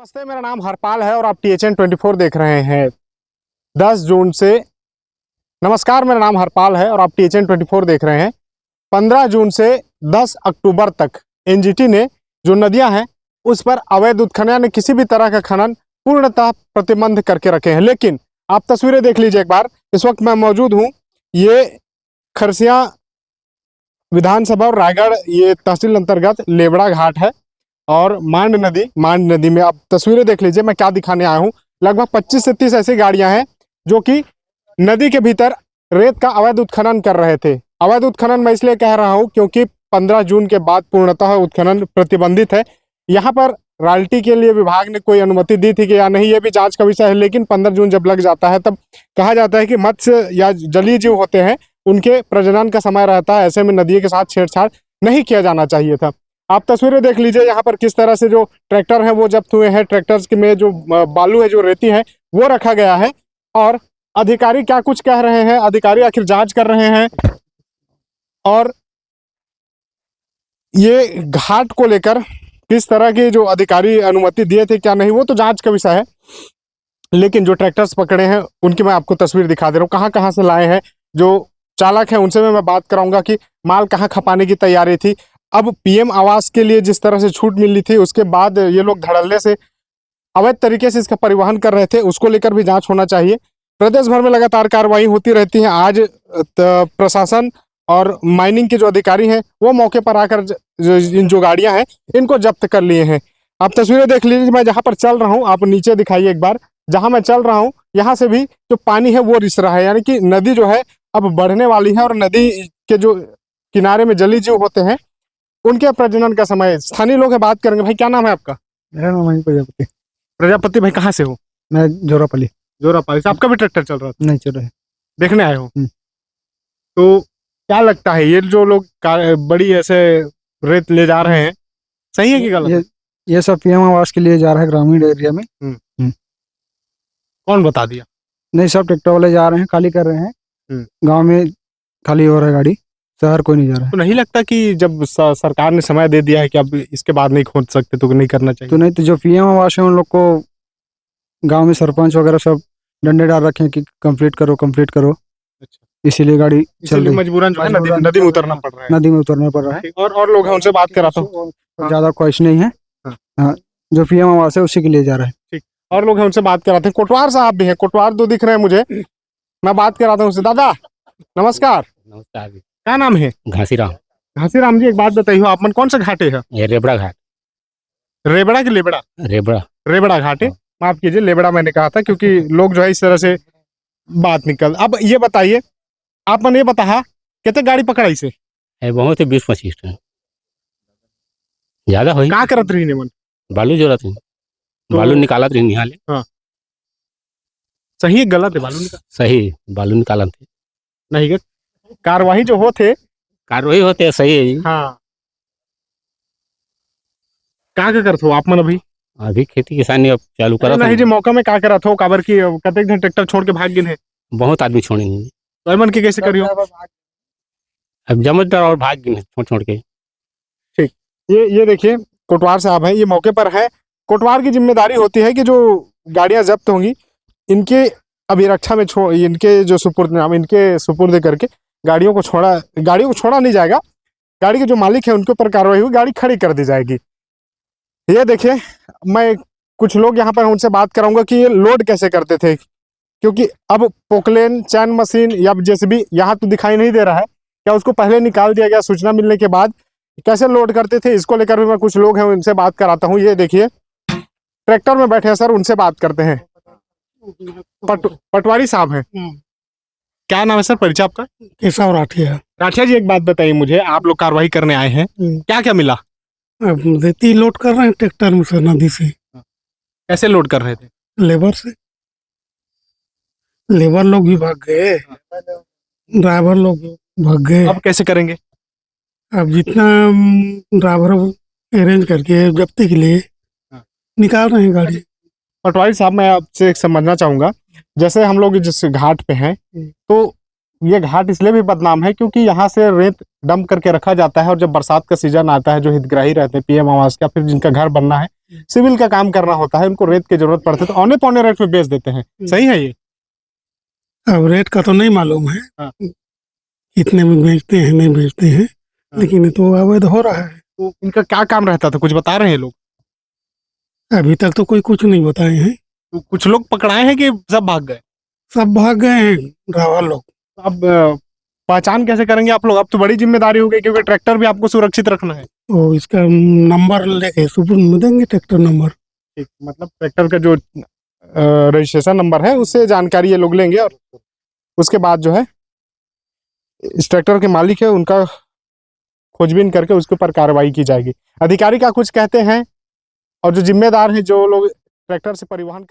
नमस्ते, मेरा नाम हरपाल है और आप THN 24 देख रहे हैं। 10 जून से नमस्कार, मेरा नाम हरपाल है और आप THN 24 देख रहे हैं। 15 जून से 10 अक्टूबर तक NGT ने जो नदियां हैं उस पर अवैध उत्खनन, किसी भी तरह का खनन पूर्णतः प्रतिबंध करके रखे हैं। लेकिन आप तस्वीरें देख लीजिए एक बार। इस वक्त मैं मौजूद हूँ, ये खरसिया विधानसभा और रायगढ़ ये तहसील अंतर्गत लेबड़ा घाट है और मांड नदी में आप तस्वीरें देख लीजिए। मैं क्या दिखाने आया हूँ, लगभग 25 से 30 ऐसी गाड़ियां हैं जो कि नदी के भीतर रेत का अवैध उत्खनन कर रहे थे। अवैध उत्खनन मैं इसलिए कह रहा हूँ क्योंकि 15 जून के बाद पूर्णतः उत्खनन प्रतिबंधित है। यहाँ पर रॉयल्टी के लिए विभाग ने कोई अनुमति दी थी कि या नहीं, ये भी जांच का विषय है। लेकिन 15 जून जब लग जाता है तब कहा जाता है कि मत्स्य या जलीय जीव होते हैं, उनके प्रजनन का समय रहता है, ऐसे में नदी के साथ छेड़छाड़ नहीं किया जाना चाहिए था। आप तस्वीरें देख लीजिए यहाँ पर किस तरह से जो ट्रैक्टर है वो जब्त हुए हैं। ट्रैक्टर्स में जो बालू है, जो रेती है, वो रखा गया है। और अधिकारी क्या कुछ कह रहे हैं, अधिकारी आखिर जांच कर रहे हैं। और ये घाट को लेकर किस तरह के जो अधिकारी अनुमति दिए थे क्या नहीं, वो तो जांच का विषय है। लेकिन जो ट्रैक्टर्स पकड़े हैं उनकी मैं आपको तस्वीर दिखा दे रहा हूँ। कहाँ कहाँ से लाए हैं, जो चालक है उनसे मैं बात कराऊंगा कि माल कहाँ खपाने की तैयारी थी। अब PM आवास के लिए जिस तरह से छूट मिली थी, उसके बाद ये लोग धड़ल्ले से अवैध तरीके से इसका परिवहन कर रहे थे, उसको लेकर भी जांच होना चाहिए। प्रदेश भर में लगातार कार्रवाई होती रहती है। आज प्रशासन और माइनिंग के जो अधिकारी हैं वो मौके पर आकर जो गाड़ियां हैं इनको जब्त कर लिए हैं। आप तस्वीरें देख लीजिए, मैं जहां पर चल रहा हूं, आप नीचे दिखाइए एक बार। जहां मैं चल रहा हूं यहाँ से भी जो पानी है वो रिस रहा है, यानी कि नदी जो है अब बढ़ने वाली है। और नदी के जो किनारे में जलीय जीव होते हैं उनके प्रजनन का समय। स्थानीय लोग हैं, बात करेंगे। भाई क्या नाम है आपका? मेरा नाम है प्रजापति। प्रजापति भाई, कहाँ से हो? मैं जोरापली। जोरापली से। आपका भी ट्रैक्टर चल रहा था? नहीं चल रहा है। देखने आए हो? तो क्या लगता है, ये जो लोग बड़ी ऐसे रेत ले जा रहे हैं, सही है कि गलत? ये सब PM आवास के लिए जा रहा है ग्रामीण एरिया में। कौन बता दिया? नहीं, सब ट्रैक्टर वाले जा रहे हैं, खाली कर रहे हैं। गांव में खाली हो रहा है गाड़ी, शहर कोई नहीं जा रहा है। तो नहीं लगता कि जब सरकार ने समय दे दिया है कि अब इसके बाद नहीं खोद सकते तो नहीं करना चाहिए? तो नहीं, तो जो PM आवास है उन लोग को गांव में सरपंच वगैरह सब डंडे डाल रखे हैं कि कंप्लीट करो कंप्लीट करो। अच्छा, इसीलिए गाड़ी चल रही। मजबूरन जो है नदी में उतरना पड़ रहा है। नदी में उतरना पड़ रहा है। और लोग हैं, उनसे बात कराता हूँ। ज्यादा ख्वाहिश नहीं है। हाँ, जो PM आवास है उसी के लिए जा रहा है। ठीक, और लोग हैं, उनसे बात कराते हैं। कोटवार साहब भी हैं, कोटवार दो दिख रहे हैं मुझे, मैं बात कराता हूँ उनसे। दादा नमस्कार। नमस्कार। क्या नाम है? घासीराम। घासीराम जी, एक बात बताइए, आप मन कौन सा घाटे है? ये रेबड़ा घाट। रेबड़ा की लेबड़ा? रेबड़ा घाट है। माफ कीजिए, लेबड़ा मैंने कहा था क्योंकि लोग जो है इस तरह से बात निकल। अब ये बताइए, आप मन ये बता कितने गाड़ी पकड़ाई से? बहुत ही 20-25 टन ज्यादा हो। क्या करत रही ने मन? बालू जोड़त रही, बालू निकालत रही निहाले। हाँ, सही है गलत है? बालू सही, बालू निकालत थे। नहीं, कार्रवाई जो होते कार्रवाई होते सही है। हाँ, क्या करते हो आप मन अभी खेती किसानी अब चालू करा नहीं जी? मौका में क्या करत हो? काबर की कतेक दिन ट्रैक्टर छोड़ के भाग गए? बहुत आदमी छोड़ेंगे तो मन की कैसे करियो? अब जमजदार और भाग गए छोड़ के। ठीक, ये देखिए कोटवार साहब हैं, ये मौके पर है। कोटवार की जिम्मेदारी होती है कि जो गाड़ियां जब्त होंगी इनके अभिरक्षा में इनके जो सुपुर्द करके गाड़ियों को छोड़ा नहीं जाएगा। गाड़ी के जो मालिक है उनके ऊपर कार्रवाई हुई, गाड़ी खड़ी कर दी जाएगी। ये देखिए, मैं कुछ लोग यहाँ पर उनसे बात कराऊंगा कि ये लोड कैसे करते थे, क्योंकि अब पोकलेन, चैन मशीन या JCB यहाँ तो दिखाई नहीं दे रहा है। क्या उसको पहले निकाल दिया गया सूचना मिलने के बाद? कैसे लोड करते थे, इसको लेकर भी मैं कुछ लोग हैं उनसे बात कराता हूँ। ये देखिए ट्रैक्टर में बैठे हैं सर, उनसे बात करते हैं। पटवारी साहब हैं। क्या नाम है सर, परिचय आपका? केशव राठिया। राठिया जी, एक बात बताइए मुझे, आप लोग कार्रवाई करने आए हैं, क्या क्या मिला? रेती लोड कर रहे हैं ट्रैक्टर में से, नदी से। कैसे लोड कर रहे थे? लेबर से। लेबर लोग भी भाग गए, ड्राइवर लोग भाग गए। अब कैसे करेंगे? अब जितना ड्राइवर अरेंज करके जब्ती के लिए निकाल रहे हैं गाड़ी। पटवारी साहब, मैं आपसे समझना चाहूंगा, जैसे हम लोग जिस घाट पे हैं, तो ये घाट इसलिए भी बदनाम है क्योंकि यहाँ से रेत डंप करके रखा जाता है। और जब बरसात का सीजन आता है, जो हितग्राही रहते हैं PM आवास का, फिर जिनका घर बनना है, सिविल का काम करना होता है, उनको रेत की जरूरत पड़ती है तो औने पौने रेट में बेच देते हैं, सही है ये? अब रेट का तो नहीं मालूम है, हाँ। कितने में बेचते हैं नहीं बेचते हैं, लेकिन ये तो अवैध हो रहा है। तो इनका क्या काम रहता था, कुछ बता रहे हैं लोग? अभी तक तो कोई कुछ नहीं बताए हैं, तो कुछ लोग पकड़ाए हैं कि सब भाग गए? सब भाग गए हैं ड्राइवर लोग। अब पहचान कैसे करेंगे आप लोग? अब तो बड़ी जिम्मेदारी हो गई, क्योंकि ट्रैक्टर भी आपको सुरक्षित रखना है। वो इसका नंबर लेके सुपुर्द में देंगे, ट्रैक्टर नंबर। ठीक, मतलब ट्रैक्टर का जो रजिस्ट्रेशन नंबर है उससे जानकारी ये लोग लेंगे और उसके बाद जो है इस ट्रैक्टर के मालिक है उनका खोजबीन करके उसके ऊपर कार्रवाई की जाएगी। अधिकारी का कुछ कहते हैं और जो जिम्मेदार हैं, जो लोग ट्रैक्टर से परिवहन कर